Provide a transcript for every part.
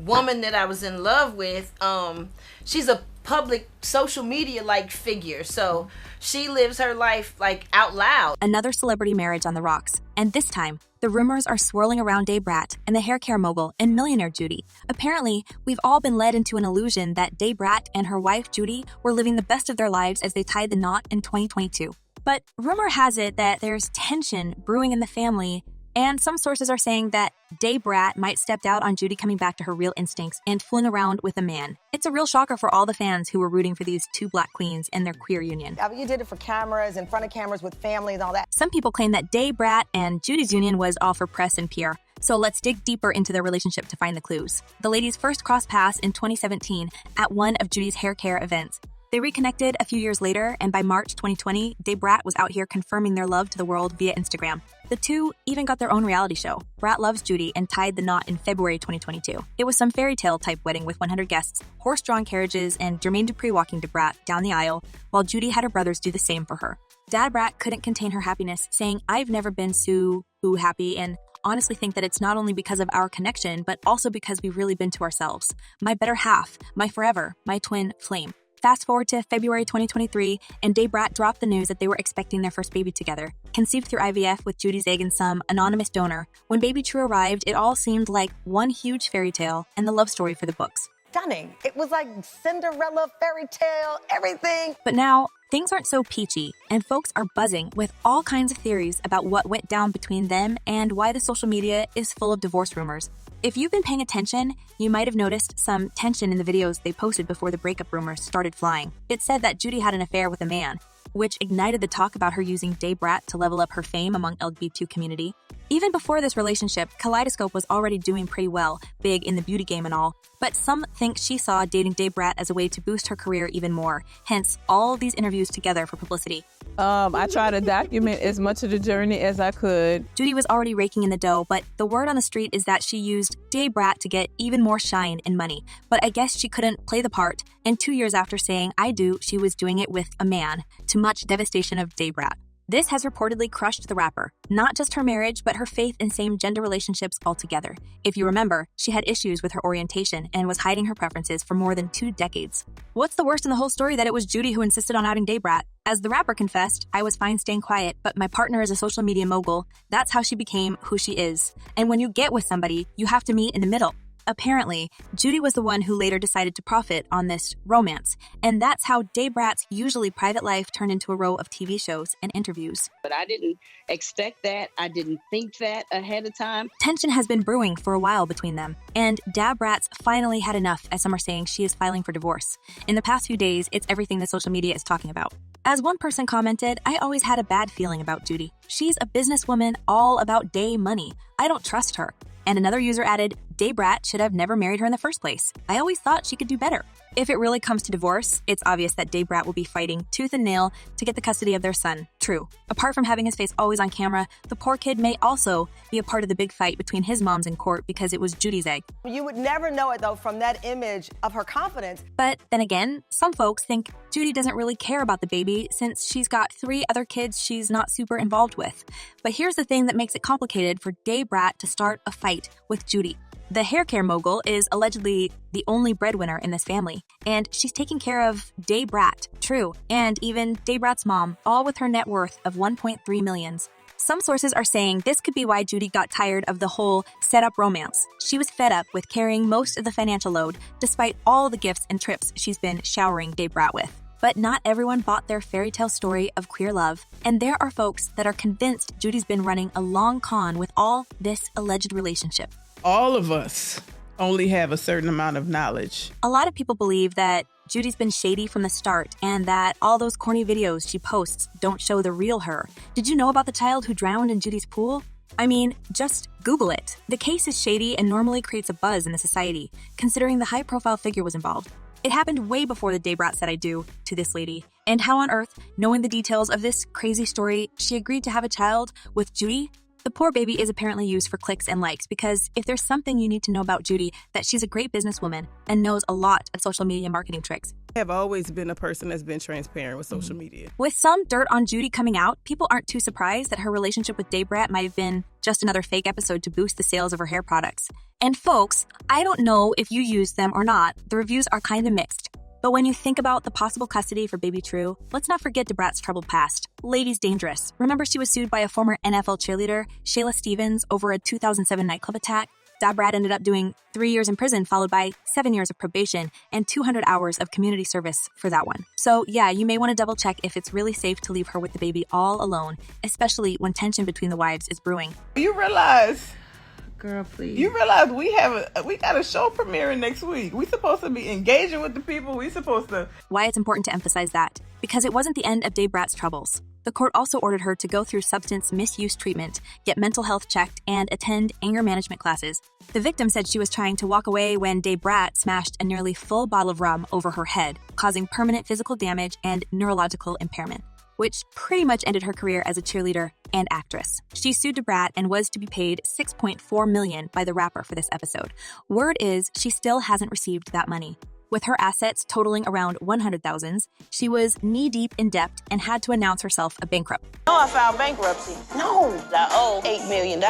woman that I was in love with, she's a public social media like figure, so she lives her life like out loud. Another celebrity marriage on the rocks, and this time the rumors are swirling around Brat and the hair care mogul and millionaire Judy. Apparently, we've all been led into an illusion that Brat and her wife Judy were living the best of their lives as they tied the knot in 2022. But rumor has it that there's tension brewing in the family, and some sources are saying that Brat might stepped out on Judy coming back to her real instincts and fooling around with a man. It's a real shocker for all the fans who were rooting for these two black queens and their queer union. You did it for cameras, in front of cameras with family and all that. Some people claim that Brat and Judy's union was all for press and PR. So let's dig deeper into their relationship to find the clues. The ladies first crossed paths in 2017 at one of Judy's hair care events. They reconnected a few years later, and by March 2020, Brat was out here confirming their love to the world via Instagram. The two even got their own reality show, Brat Loves Judy, and tied the knot in February 2022. It was some fairy tale type wedding with 100 guests, horse-drawn carriages, and Jermaine Dupri walking Brat down the aisle, while Judy had her brothers do the same for her. Dad Brat couldn't contain her happiness, saying, "I've never been so happy, and honestly think that it's not only because of our connection, but also because we've really been to ourselves. My better half, my forever, my twin flame." Fast forward to February 2023, and Brat dropped the news that they were expecting their first baby together, conceived through IVF with Judy's egg and some anonymous donor. When baby True arrived, it all seemed like one huge fairy tale and the love story for the books. Stunning. It was like Cinderella, fairy tale, everything. But now, things aren't so peachy, and folks are buzzing with all kinds of theories about what went down between them and why the social media is full of divorce rumors. If you've been paying attention, you might have noticed some tension in the videos they posted before the breakup rumors started flying. It said that Judy had an affair with a man, which ignited the talk about her using Brat to level up her fame among LGBTQ community. Even before this relationship, Kaleidoscope was already doing pretty well, big in the beauty game and all, but some think she saw dating Brat as a way to boost her career even more, hence all these interviews together for publicity. I tried to document as much of the journey as I could. Judy was already raking in the dough, but the word on the street is that she used Brat to get even more shine and money. But I guess she couldn't play the part, and 2 years after saying "I do," she was doing it with a man, to much devastation of Brat. This has reportedly crushed the rapper, not just her marriage, but her faith in same-gender relationships altogether. If you remember, she had issues with her orientation and was hiding her preferences for more than 2 decades. What's the worst in the whole story? That it was Judy who insisted on outing Brat. As the rapper confessed, "I was fine staying quiet, but my partner is a social media mogul. That's how she became who she is. And when you get with somebody, you have to meet in the middle." Apparently, Judy was the one who later decided to profit on this romance, and that's how Brat's usually private life turned into a row of TV shows and interviews. But I didn't expect that. I didn't think that ahead of time. Tension has been brewing for a while between them, and Brat's finally had enough, as some are saying she is filing for divorce. In the past few days, it's everything the social media is talking about. As one person commented, "I always had a bad feeling about Judy. She's a businesswoman all about money. I don't trust her." And another user added, "Brat should have never married her in the first place. I always thought she could do better." If it really comes to divorce, it's obvious that Brat will be fighting tooth and nail to get the custody of their son, True. Apart from having his face always on camera, the poor kid may also be a part of the big fight between his moms in court because it was Judy's egg. You would never know it, though, from that image of her confidence. But then again, some folks think Judy doesn't really care about the baby since she's got 3 other kids she's not super involved with. But here's the thing that makes it complicated for Brat to start a fight with Judy. The hair care mogul is allegedly the only breadwinner in this family, and she's taking care of Brat, True, and even Brat's mom, all with her net worth of $1.3 million. Some sources are saying this could be why Judy got tired of the whole set-up romance. She was fed up with carrying most of the financial load, despite all the gifts and trips she's been showering Brat with. But not everyone bought their fairy tale story of queer love, and there are folks that are convinced Judy's been running a long con with all this alleged relationship. All of us only have a certain amount of knowledge. A lot of people believe that Judy's been shady from the start and that all those corny videos she posts don't show the real her. Did you know about the child who drowned in Judy's pool? I mean, just Google it. The case is shady and normally creates a buzz in the society, considering the high-profile figure was involved. It happened way before the Brat said "I do" to this lady. And how on earth, knowing the details of this crazy story, she agreed to have a child with Judy? The poor baby is apparently used for clicks and likes because if there's something you need to know about Judy, that she's a great businesswoman and knows a lot of social media marketing tricks. I have always been a person that's been transparent with social media. With some dirt on Judy coming out, people aren't too surprised that her relationship with Brat might have been just another fake episode to boost the sales of her hair products. And folks, I don't know if you used them or not. The reviews are kind of mixed. But when you think about the possible custody for baby True, let's not forget Brat's troubled past. Lady's dangerous. Remember she was sued by a former NFL cheerleader, Shayla Stevens, over a 2007 nightclub attack? Brat ended up doing 3 years in prison, followed by 7 years of probation and 200 hours of community service for that one. So yeah, you may want to double check if it's really safe to leave her with the baby all alone, especially when tension between the wives is brewing. You realize, Girl, please. we got a show premiering next week. We supposed to be engaging with the people. We supposed to. Why it's important to emphasize that? Because it wasn't the end of Brat's troubles. The court also ordered her to go through substance misuse treatment, get mental health checked, and attend anger management classes. The victim said she was trying to walk away when Brat smashed a nearly full bottle of rum over her head, causing permanent physical damage and neurological impairment, which pretty much ended her career as a cheerleader and actress. She sued Brat and was to be paid $6.4 million by the rapper for this episode. Word is she still hasn't received that money. With her assets totaling around $100,000, she was knee-deep in debt and had to announce herself a bankrupt. No, I filed bankruptcy. No, I owe $8 million.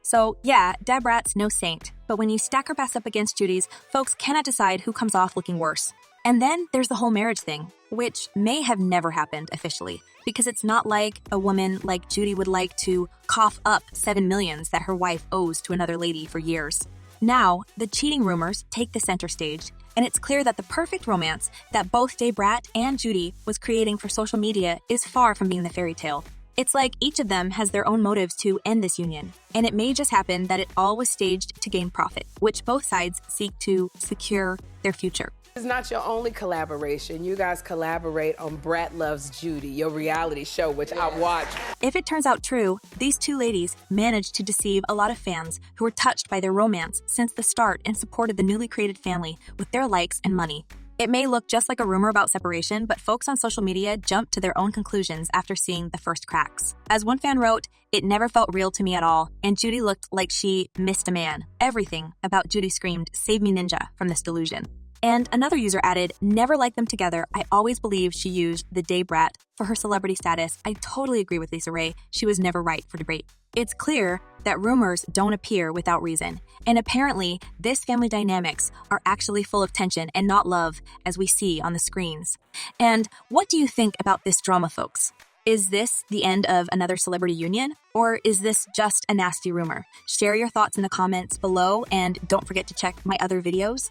So yeah, Brat's no saint, but when you stack her past up against Judy's, folks cannot decide who comes off looking worse. And then there's the whole marriage thing, which may have never happened officially, because it's not like a woman like Judy would like to cough up $7 million that her wife owes to another lady for years. Now, the cheating rumors take the center stage, and it's clear that the perfect romance that both Brat and Judy was creating for social media is far from being the fairy tale. It's like each of them has their own motives to end this union, and it may just happen that it all was staged to gain profit, which both sides seek to secure their future. It's not your only collaboration. You guys collaborate on Brat Loves Judy, your reality show, which I watch. If it turns out true, these two ladies managed to deceive a lot of fans who were touched by their romance since the start and supported the newly created family with their likes and money. It may look just like a rumor about separation, but folks on social media jumped to their own conclusions after seeing the first cracks. As one fan wrote, "It never felt real to me at all, and Judy looked like she missed a man. Everything about Judy screamed, 'Save me, ninja,' from this delusion." And another user added, "Never liked them together. I always believed she used the Brat for her celebrity status. I totally agree with Lisa Ray. She was never right for debate." It's clear that rumors don't appear without reason. And apparently, this family dynamics are actually full of tension and not love, as we see on the screens. And what do you think about this drama, folks? Is this the end of another celebrity union? Or is this just a nasty rumor? Share your thoughts in the comments below, and don't forget to check my other videos.